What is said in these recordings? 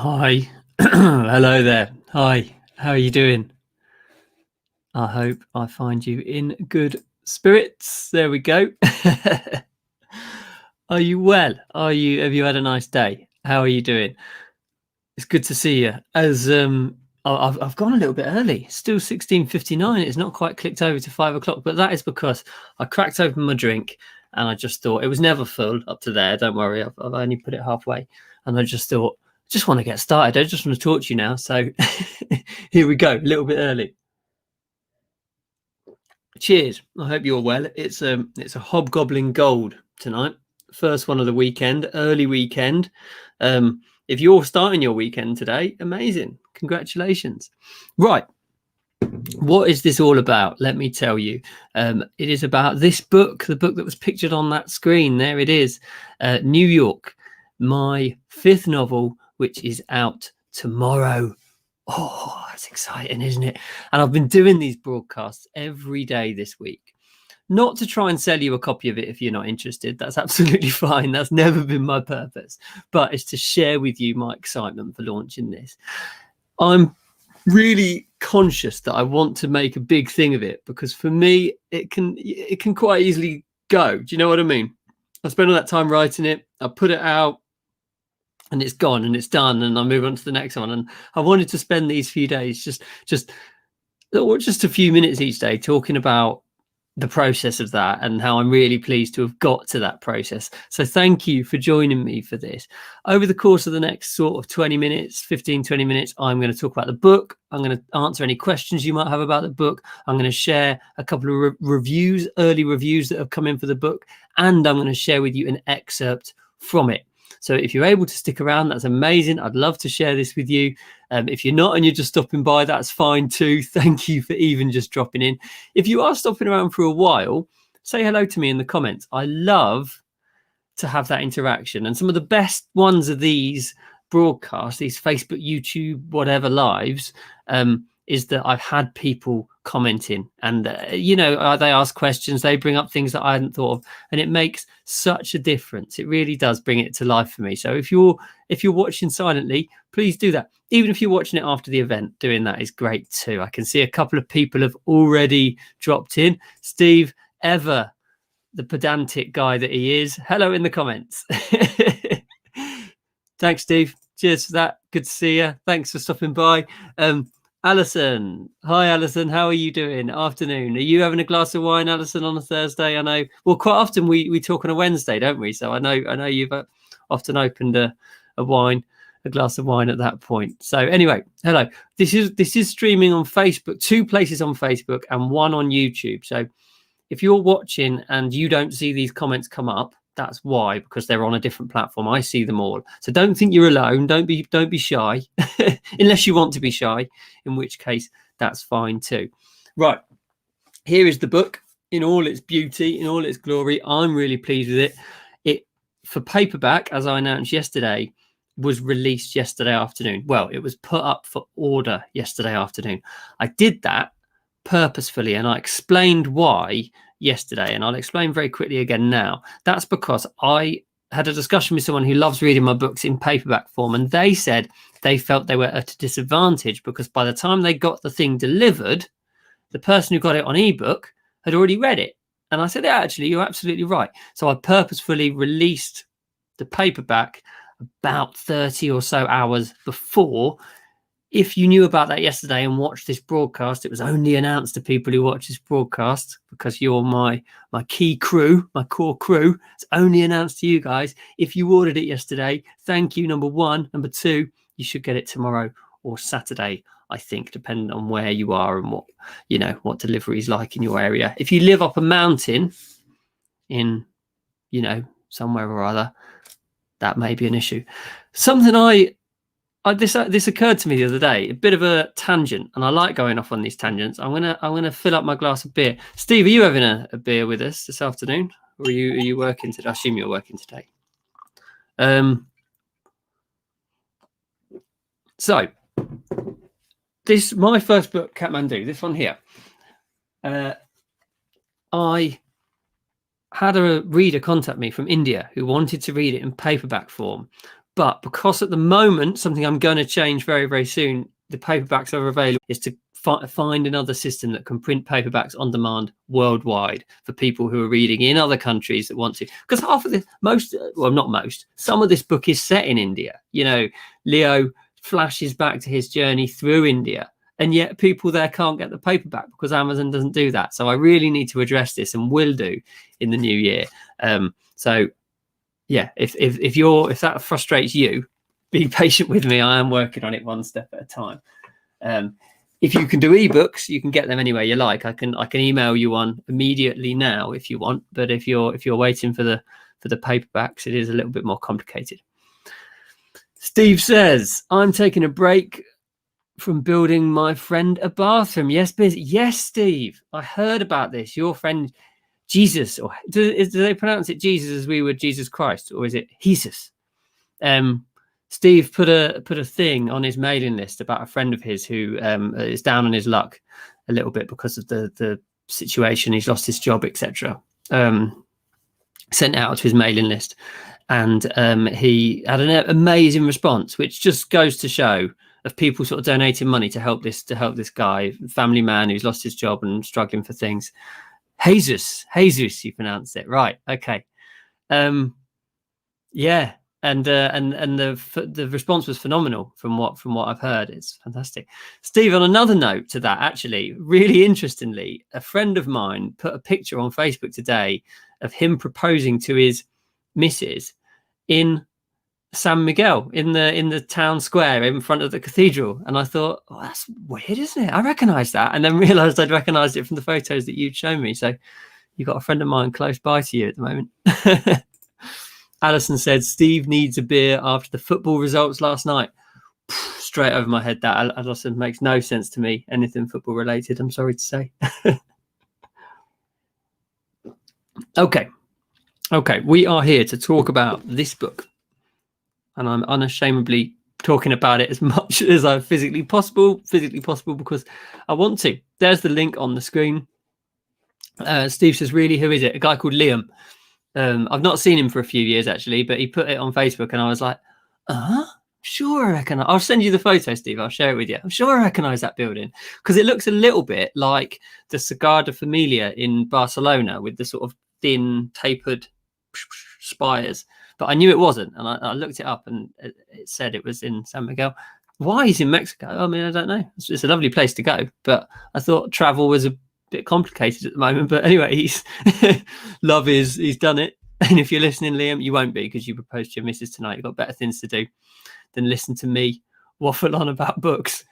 Hi. Hello there. Hi. How are you doing? I hope I find you in good spirits. There we go. Are you well? Have you had a nice day? How are you doing? It's good to see you. I've gone a little bit early. Still 16:59. It's not quite clicked over to 5 o'clock, but that is because I cracked open my drink and I just thought it was never full up to there. Don't worry, I've only put it halfway, and I just thought, just want to get started. I just want to talk to you now. So here we go. A little bit early. Cheers. I hope you're well. It's a hobgoblin gold tonight. First one of the weekend, early weekend. If you're starting your weekend today, amazing. Congratulations. Right. What is this all about? Let me tell you. It is about this book, the book that was pictured on that screen. There it is. New York, my fifth novel, which is out tomorrow. Oh, that's exciting, isn't it? And I've been doing these broadcasts every day this week. Not to try and sell you a copy of it if you're not interested. That's absolutely fine. That's never been my purpose. But it's to share with you my excitement for launching this. I'm really conscious that I want to make a big thing of it, because for me, it can quite easily go. Do you know what I mean? I spend all that time writing it. I put it out, and it's gone and it's done, and I move on to the next one. And I wanted to spend these few days just a few minutes each day talking about the process of that and how I'm really pleased to have got to that process. So thank you for joining me for this. Over the course of the next sort of 20 minutes, 20 minutes, I'm going to talk about the book. I'm going to answer any questions you might have about the book. I'm going to share a couple of early reviews that have come in for the book, and I'm going to share with you an excerpt from it. So if you're able to stick around, that's amazing. I'd love to share this with you. If you're not and you're just stopping by, that's fine too. Thank you for even just dropping in. If you are stopping around for a while, say hello to me in the comments. I love to have that interaction. And some of the best ones of these broadcasts, these Facebook, YouTube, whatever lives, is that I've had people commenting, and they ask questions, they bring up things that I hadn't thought of, and it makes such a difference. It really does bring it to life for me. So if you're watching silently, please do that. Even if you're watching it after the event, doing that is great too. I can see a couple of people have already dropped in. Steve, ever the pedantic guy that he is, hello in the comments. Thanks, Steve. Cheers for that. Good to see you. Thanks for stopping by. Alison, hi Alison, how are you doing? Afternoon. Are you having a glass of wine, Alison, on a Thursday? I know. Well, quite often we talk on a Wednesday, don't we? So I know you've often opened a glass of wine at that point. So anyway, hello. This is streaming on Facebook, 2 places on Facebook and 1 on YouTube. So if you're watching and you don't see these comments come up, that's why, because they're on a different platform. I see them all. So don't think you're alone. Don't be shy, unless you want to be shy, in which case that's fine too. Right. Here is the book in all its beauty, in all its glory. I'm really pleased with it. It, for paperback, as I announced yesterday, was released yesterday afternoon. Well, it was put up for order yesterday afternoon. I did that purposefully, and I explained why yesterday, and I'll explain very quickly again now. That's because I had a discussion with someone who loves reading my books in paperback form, and they said they felt they were at a disadvantage because by the time they got the thing delivered, the person who got it on ebook had already read it. And I said, yeah, actually, you're absolutely right. So I purposefully released the paperback about 30 or so hours before. If you knew about that yesterday and watched this broadcast, it was only announced to people who watch this broadcast because you're my key crew, my core crew. It's only announced to you guys. If you ordered it yesterday, thank you, number 1. Number 2, you should get it tomorrow or Saturday, I think, depending on where you are and what delivery is like in your area. If you live up a mountain in, somewhere or other, that may be an issue. Something this occurred to me the other day, a bit of a tangent, and I like going off on these tangents. I'm gonna fill up my glass of beer. Steve, are you having a beer with us this afternoon, or are you working today? I assume you're working today. So this my first book, Kathmandu. This one here. I had a reader contact me from India who wanted to read it in paperback form, But because at the moment, something I'm going to change very, very soon, the paperbacks are available, is to find another system that can print paperbacks on demand worldwide for people who are reading in other countries that want to. Because half of some of this book is set in India. You know, Leo flashes back to his journey through India, and yet people there can't get the paperback because Amazon doesn't do that. So I really need to address this, and will do in the new year. So yeah, if that frustrates you, be patient with me. I am working on it one step at a time. If you can do ebooks, you can get them anywhere you like. I can email you one immediately now if you want. But if you're waiting for the paperbacks, it is a little bit more complicated. Steve says, I'm taking a break from building my friend a bathroom. Yes, Steve, I heard about this. Your friend Jesus, or do they pronounce it Jesus as we would Jesus Christ, or is it Jesus? Steve put a thing on his mailing list about a friend of his who is down on his luck a little bit because of the situation. He's lost his job, etc. Sent out to his mailing list, and he had an amazing response, which just goes to show of people sort of donating money to help this guy, family man who's lost his job and struggling for things. Jesus, you pronounced it right. Okay. Yeah. And the response was phenomenal from what I've heard. It's fantastic. Steve, on another note to that, actually, really interestingly, a friend of mine put a picture on Facebook today of him proposing to his missus in San Miguel, in the town square in front of the cathedral. And I thought, oh, that's weird, isn't it? I recognized that, and then realized I'd recognized it from the photos that you'd shown me. So you've got a friend of mine close by to you at the moment. Allison said, Steve needs a beer after the football results last night. Straight over my head. That, Allison, makes no sense to me, anything football related, I'm sorry to say. Okay, we are here to talk about this book, and I'm unashamedly talking about it as much as I physically possible because I want to. There's the link on the screen. Steve says, really, who is it? A guy called Liam. I've not seen him for a few years, actually, but he put it on Facebook, and I was like, sure, I reckon. I'll send you the photo, Steve. I'll share it with you. I'm sure I recognise that building because it looks a little bit like the Sagrada Familia in Barcelona with the sort of thin, tapered spires. But I knew it wasn't, and I looked it up, and it said it was in San Miguel. Why he's in Mexico? I mean, I don't know. It's a lovely place to go, but I thought travel was a bit complicated at the moment. But anyway, he's done it. And if you're listening, Liam, you won't be, because you proposed to your missus tonight. You've got better things to do than listen to me waffle on about books.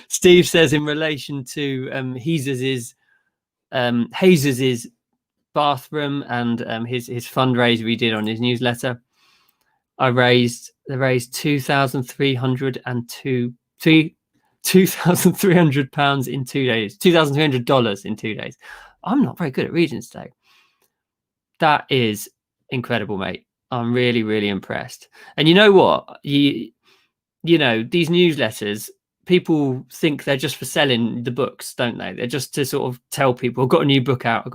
Steve says, in relation to Jesus' bathroom and his fundraiser he did on his newsletter, they raised £2,300 in 2 days, $2,300 in 2 days. I'm not very good at reading today. That is incredible, mate. I'm really, really impressed. And you know what? You know, these newsletters, people think they're just for selling the books, don't they? They're just to sort of tell people, I've got a new book out.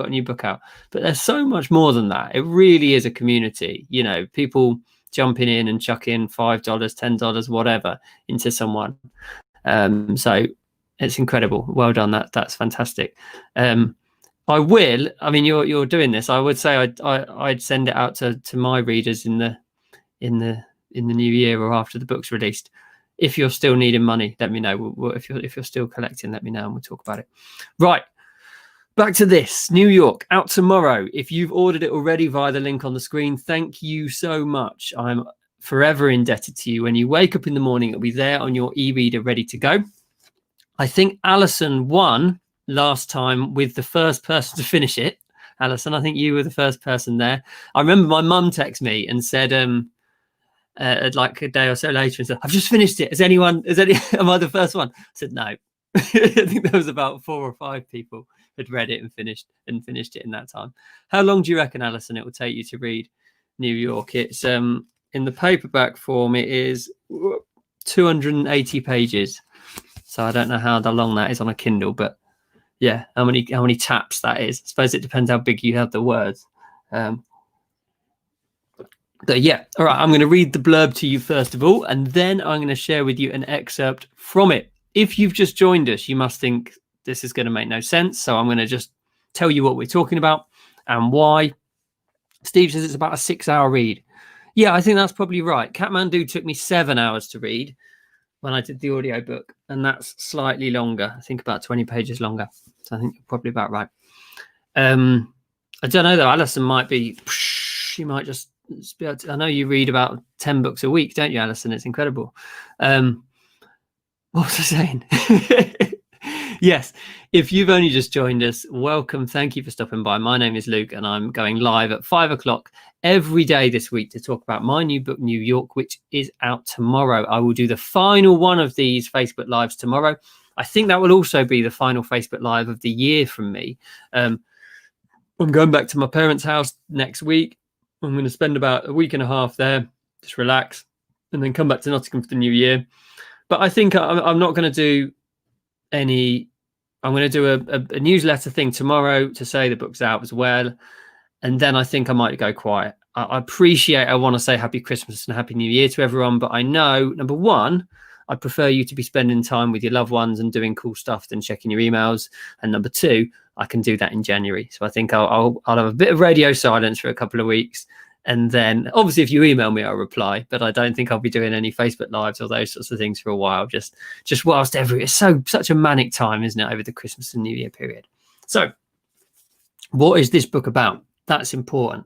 But there's so much more than that. It really is a community. You know, people jumping in and chucking $5, $10, whatever into someone. So it's incredible. Well done. That's fantastic. I mean, you're doing this. I would say I'd send it out to my readers in the new year or after the book's released. If you're still needing money, let me know. If you're still collecting, let me know, and we'll talk about it. Right, back to this. New York, out tomorrow. If you've ordered it already via the link on the screen, thank you so much. I'm forever indebted to you. When you wake up in the morning, it'll be there on your e-reader, ready to go. I think Allison won last time with the first person to finish it. Allison, I think you were the first person there. I remember my mum texted me and said, like a day or so later, and said, I've just finished it. Am I the first one? I said, no. I think there was about 4 or 5 people had read it and finished it in that time. How long do you reckon, Allison, it will take you to read New York? It's in the paperback form, it is 280 pages. So I don't know how long that is on a Kindle, but yeah, how many taps that is. I suppose it depends how big you have the words. But yeah, all right, I'm going to read the blurb to you first of all, and then I'm going to share with you an excerpt from it. If you've just joined us, you must think this is going to make no sense. So I'm going to just tell you what we're talking about and why. Steve says it's about a 6-hour read. Yeah, I think that's probably right. Kathmandu took me 7 hours to read when I did the audiobook, and that's slightly longer. I think about 20 pages longer. So I think you're probably about right. I don't know though. Alison might be. She might just be able to, I know you read about 10 books a week, don't you, Alison? It's incredible. What was I saying? Yes, if you've only just joined us, welcome. Thank you for stopping by. My name is Luke, and I'm going live at 5 o'clock every day this week to talk about my new book, New York, which is out tomorrow. I will do the final one of these Facebook Lives tomorrow. I think that will also be the final Facebook Live of the year from me. I'm going back to my parents' house next week. I'm going to spend about a week and a half there, just relax, and then come back to Nottingham for the new year. But I think I'm not going to do any. I'm going to do a newsletter thing tomorrow to say the book's out as well. And then I think I might go quiet. I want to say Happy Christmas and Happy New Year to everyone. But I know, number one, I prefer you to be spending time with your loved ones and doing cool stuff than checking your emails. And number two, I can do that in January. So I think I'll have a bit of radio silence for a couple of weeks. And then obviously if you email me, I'll reply, but I don't think I'll be doing any Facebook Lives or those sorts of things for a while, just whilst it's such a manic time, isn't it, over the Christmas and New Year period. So what is this book about? That's important.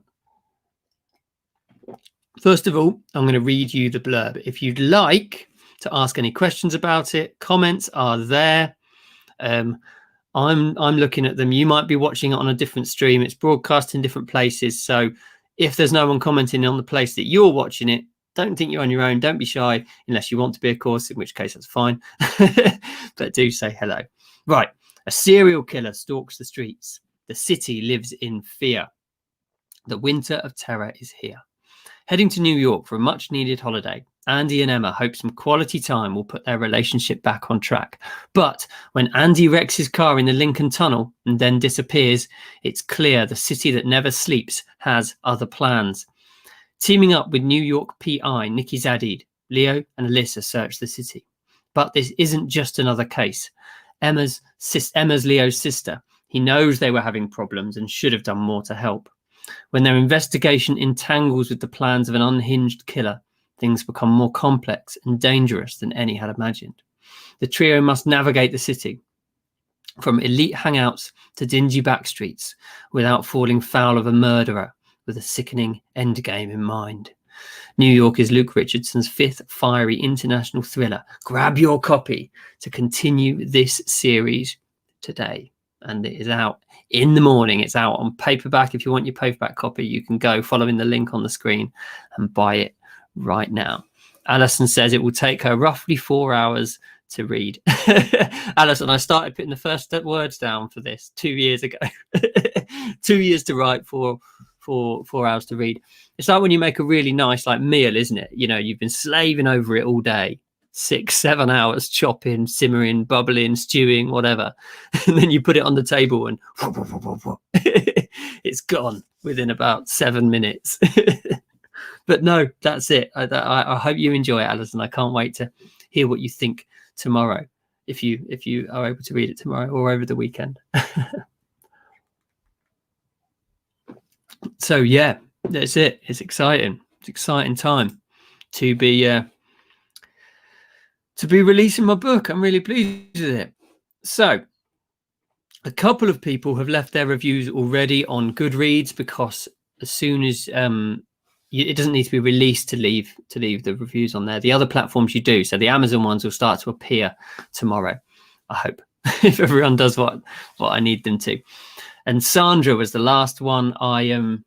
First of all, I'm going to read you the blurb. If you'd like to ask any questions about it, comments are there. I'm looking at them. You might be watching it on a different stream. It's broadcast in different places. So if there's no one commenting on the place that you're watching it, don't think you're on your own. Don't be shy unless you want to be, of course, in which case that's fine. But do say hello. Right. A serial killer stalks the streets. The city lives in fear. The winter of terror is here. Heading to New York for a much needed holiday, Andy and Emma hope some quality time will put their relationship back on track. But when Andy wrecks his car in the Lincoln Tunnel and then disappears, it's clear the city that never sleeps has other plans. Teaming up with New York P.I, Niki Zadid, Leo and Allissa search the city. But this isn't just another case. Emma's Leo's sister. He knows they were having problems and should have done more to help. When their investigation entangles with the plans of an unhinged killer, things become more complex and dangerous than any had imagined. The trio must navigate the city, from elite hangouts to dingy back streets, without falling foul of a murderer with a sickening endgame in mind. New York is Luke Richardson's fifth fiery international thriller. Grab your copy to continue this series today. And it is out in the morning. It's out on paperback. If you want your paperback copy, you can go following the link on the screen and buy it right now. Alison says it will take her roughly 4 hours to read. Alison, I started putting the first words down for this 2 years ago. 2 years to write, 4 hours to read. It's like when you make a really nice meal, isn't it? You know, you've been slaving over it all day. 6-7 hours chopping, simmering, bubbling, stewing, whatever, and then you put it on the table and it's gone within about 7 minutes. But no, that's it. I hope you enjoy it, Alison. I can't wait to hear what you think tomorrow, if you are able to read it tomorrow or over the weekend. So yeah, that's it. It's exciting. It's exciting time to be releasing my book. I'm really pleased with it. So a couple of people have left their reviews already on Goodreads, because as soon as it doesn't need to be released to leave the reviews on there. The other platforms you do. So the Amazon ones will start to appear tomorrow, I hope, if everyone does what I need them to. And Sandra was the last one I haven't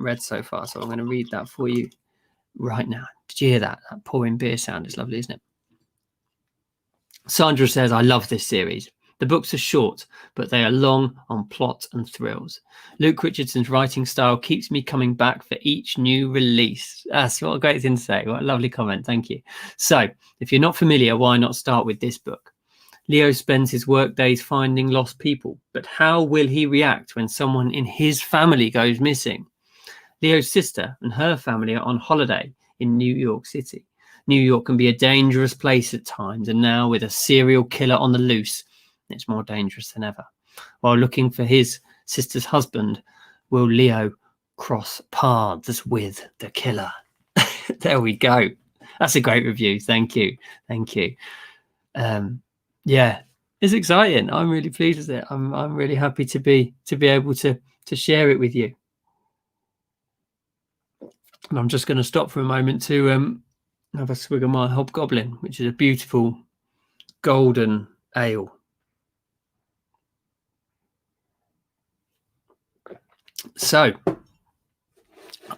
read so far. So I'm going to read that for you right now. Did you hear that? That pouring beer sound is lovely, isn't it? Sandra says, I love this series. The books are short, but they are long on plot and thrills. Luke Richardson's writing style keeps me coming back for each new release. That's what a great thing to say. What a lovely comment. Thank you. So if you're not familiar, why not start with this book? Leo spends his work days finding lost people, but how will he react when someone in his family goes missing? Leo's sister and her family are on holiday in New York City. New York can be a dangerous place at times, and now with a serial killer on the loose, it's more dangerous than ever. While looking for his sister's husband, will Leo cross paths with the killer? There we go. That's a great review. Thank you. Thank you. Yeah, it's exciting. I'm really pleased with it. I'm really happy to be able to share it with you. And I'm just going to stop for a moment to have a swig of my Hobgoblin, which is a beautiful golden ale. So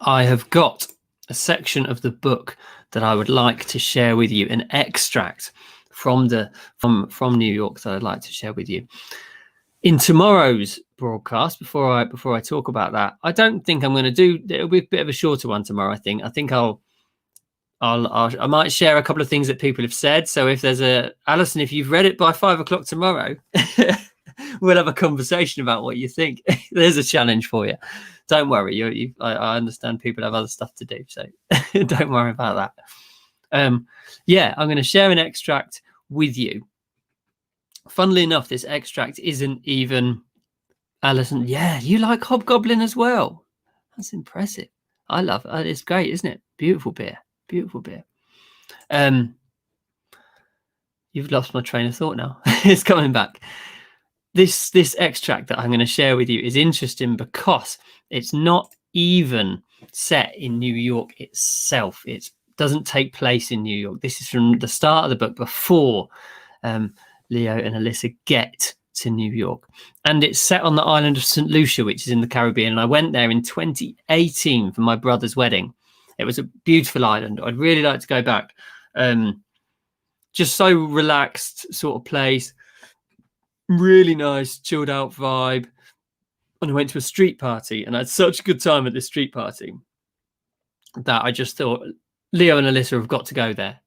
I have got a section of the book that I would like to share with you, an extract from New York that I'd like to share with you. In tomorrow's broadcast, before I talk about that, I don't think I'm going to do. It'll be a bit of a shorter one tomorrow. I think I might share a couple of things that people have said. So if there's Alison, if you've read it by 5 o'clock tomorrow, we'll have a conversation about what you think. There's a challenge for you. Don't worry. I understand people have other stuff to do, so don't worry about that. Yeah, I'm going to share an extract with you. Funnily enough, this extract isn't even Alison. Yeah, you like Hobgoblin as well. That's impressive. I love it. It's great, isn't it? Beautiful beer. Beautiful beer. You've lost my train of thought now. It's coming back. This extract that I'm going to share with you is interesting because it's not even set in New York itself. It doesn't take place in New York. This is from the start of the book, before Leo and Allissa get to New York. And it's set on the island of St. Lucia, which is in the Caribbean. And I went there in 2018 for my brother's wedding. It was a beautiful island. I'd really like to go back. Just so relaxed sort of place. Really nice, chilled out vibe. And I went to a street party, and I had such a good time at this street party that I just thought, Leo and Allissa have got to go there.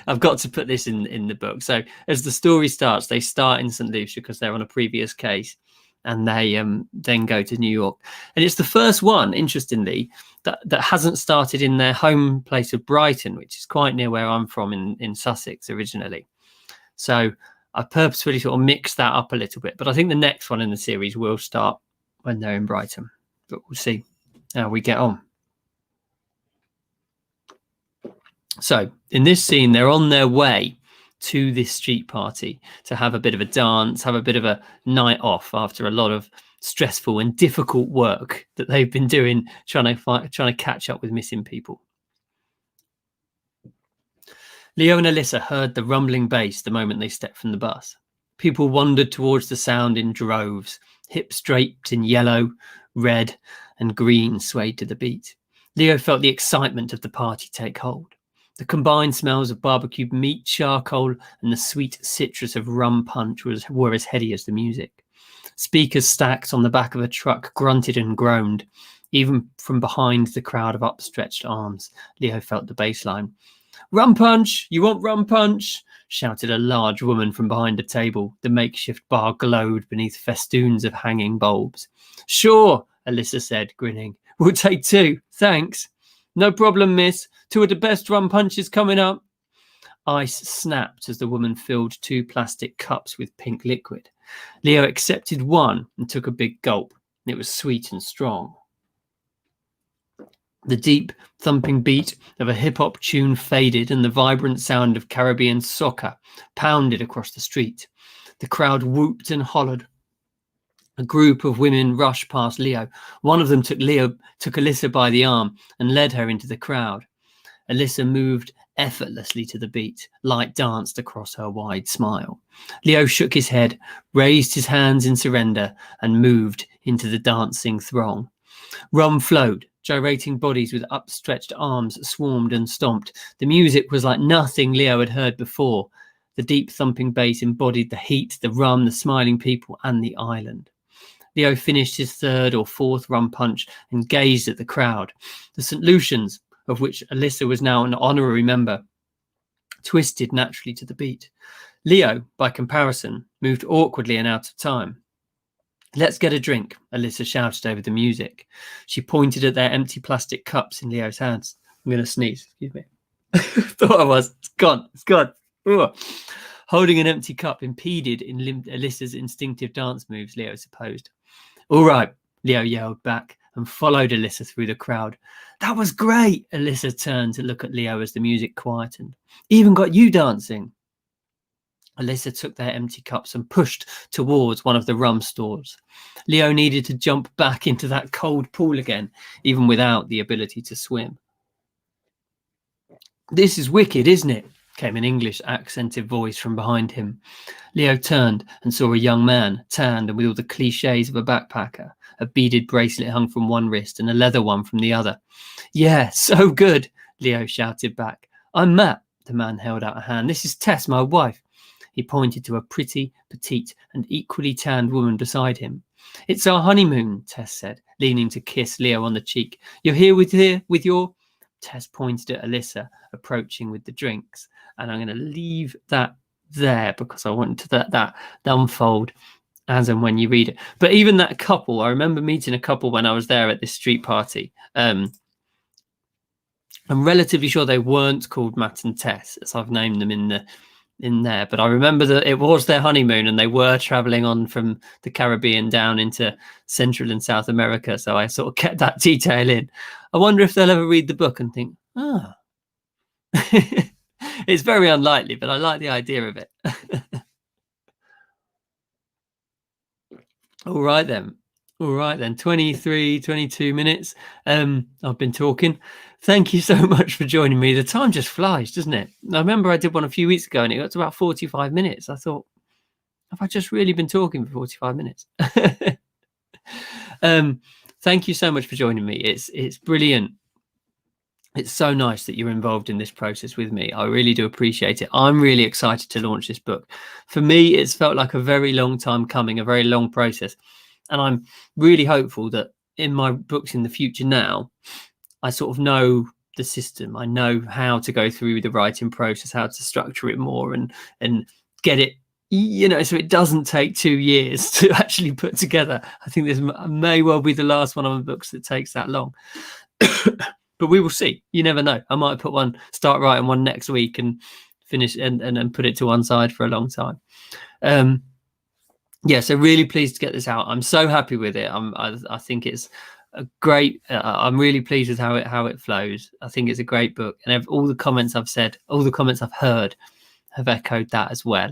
I've got to put this in the book. So as the story starts, they start in St. Lucia because they're on a previous case, and they then go to New York. And it's the first one, interestingly, that hasn't started in their home place of Brighton, which is quite near where I'm from in Sussex originally. So I purposefully sort of mixed that up a little bit. But I think the next one in the series will start when they're in Brighton. But we'll see how we get on. So in this scene, they're on their way to this street party to have a bit of a dance, have a bit of a night off after a lot of stressful and difficult work that they've been doing, trying to catch up with missing people. Leo and Allissa heard the rumbling bass the moment they stepped from the bus. People wandered towards the sound in droves. Hips draped in yellow, red, and green swayed to the beat. Leo felt the excitement of the party take hold. The combined smells of barbecued meat, charcoal, and the sweet citrus of rum punch were as heady as the music. Speakers stacked on the back of a truck grunted and groaned. Even from behind the crowd of upstretched arms, Leo felt the bass line. "Rum punch! You want rum punch?" shouted a large woman from behind a table. The makeshift bar glowed beneath festoons of hanging bulbs. "Sure," Allissa said, grinning. "We'll take 2, thanks." "No problem, miss. 2 of the best rum punches coming up." Ice snapped as the woman filled 2 plastic cups with pink liquid. Leo accepted one and took a big gulp. It was sweet and strong. The deep, thumping beat of a hip-hop tune faded, and the vibrant sound of Caribbean soca pounded across the street. The crowd whooped and hollered. A group of women rushed past Leo. One of them took Allissa by the arm and led her into the crowd. Allissa moved effortlessly to the beat. Light danced across her wide smile. Leo shook his head, raised his hands in surrender, and moved into the dancing throng. Rum flowed. Gyrating bodies with upstretched arms swarmed and stomped. The music was like nothing Leo had heard before. The deep thumping bass embodied the heat, the rum, the smiling people, and the island. Leo finished his 3rd or 4th rum punch and gazed at the crowd. The St. Lucians, of which Allissa was now an honorary member, twisted naturally to the beat. Leo, by comparison, moved awkwardly and out of time. Let's get a drink, Allissa shouted over the music. She pointed at their empty plastic cups in Leo's hands. I'm going to sneeze, excuse me. Thought I was. It's gone. It's gone. Ugh. Holding an empty cup impeded in Alyssa's instinctive dance moves, Leo supposed. All right, Leo yelled back and followed Allissa through the crowd. That was great, Allissa turned to look at Leo as the music quietened. Even got you dancing. Allissa took their empty cups and pushed towards one of the rum stores. Leo needed to jump back into that cold pool again, even without the ability to swim. This is wicked, isn't it? Came an English accented voice from behind him. Leo turned and saw a young man, tanned and with all the cliches of a backpacker. A beaded bracelet hung from one wrist and a leather one from the other. Yeah, so good, Leo shouted back. I'm Matt, the man held out a hand. This is Tess, my wife. He pointed to a pretty, petite and equally tanned woman beside him. It's our honeymoon, Tess said, leaning to kiss Leo on the cheek. You're here with your... Tess pointed at Allissa, approaching with the drinks. And I'm going to leave that there because I want to that unfold as and when you read it. But even that couple, I remember meeting a couple when I was there at this street party. I'm relatively sure they weren't called Matt and Tess, as I've named them in there. But I remember that it was their honeymoon and they were traveling on from the Caribbean down into Central and South America. So I sort of kept that detail in. I wonder if they'll ever read the book and think, ah. It's very unlikely, but I like the idea of it. All right then. 23, 22 minutes. I've been talking. Thank you so much for joining me. The time just flies, doesn't it? I remember I did one a few weeks ago and it got to about 45 minutes. I thought, have I just really been talking for 45 minutes? Thank you so much for joining me. It's brilliant. It's so nice that you're involved in this process with me. I really do appreciate it. I'm really excited to launch this book. For me, it's felt like a very long time coming, a very long process. And I'm really hopeful that in my books in the future now, I sort of know the system. I know how to go through the writing process, how to structure it more and get it, so it doesn't take 2 years to actually put together. I think this may well be the last one of my books that takes that long. But we will see. You never know. I might start writing one next week and finish and put it to one side for a long time. So really pleased to get this out. I'm so happy with it. I think it's a great. I'm really pleased with how it flows. I think it's a great book, and all the comments I've said, all the comments I've heard, have echoed that as well.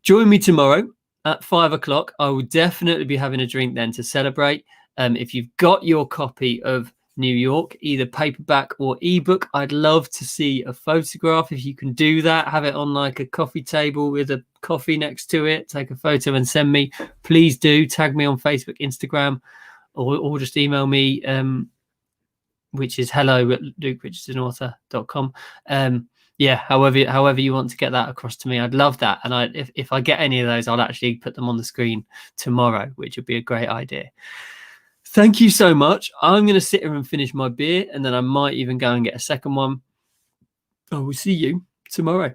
Join me tomorrow at 5:00. I will definitely be having a drink then to celebrate. If you've got your copy of New York, either paperback or ebook, I'd love to see a photograph. If you can do that, have it on like a coffee table with a coffee next to it, take a photo and send me. Please do tag me on Facebook, Instagram, or just email me, which is hello@lukerichardsonauthor.com. However you want to get that across to me, I'd love that. And if I get any of those, I'll actually put them on the screen tomorrow, which would be a great idea. Thank you so much. I'm going to sit here and finish my beer, and then I might even go and get a second one. I will see you tomorrow.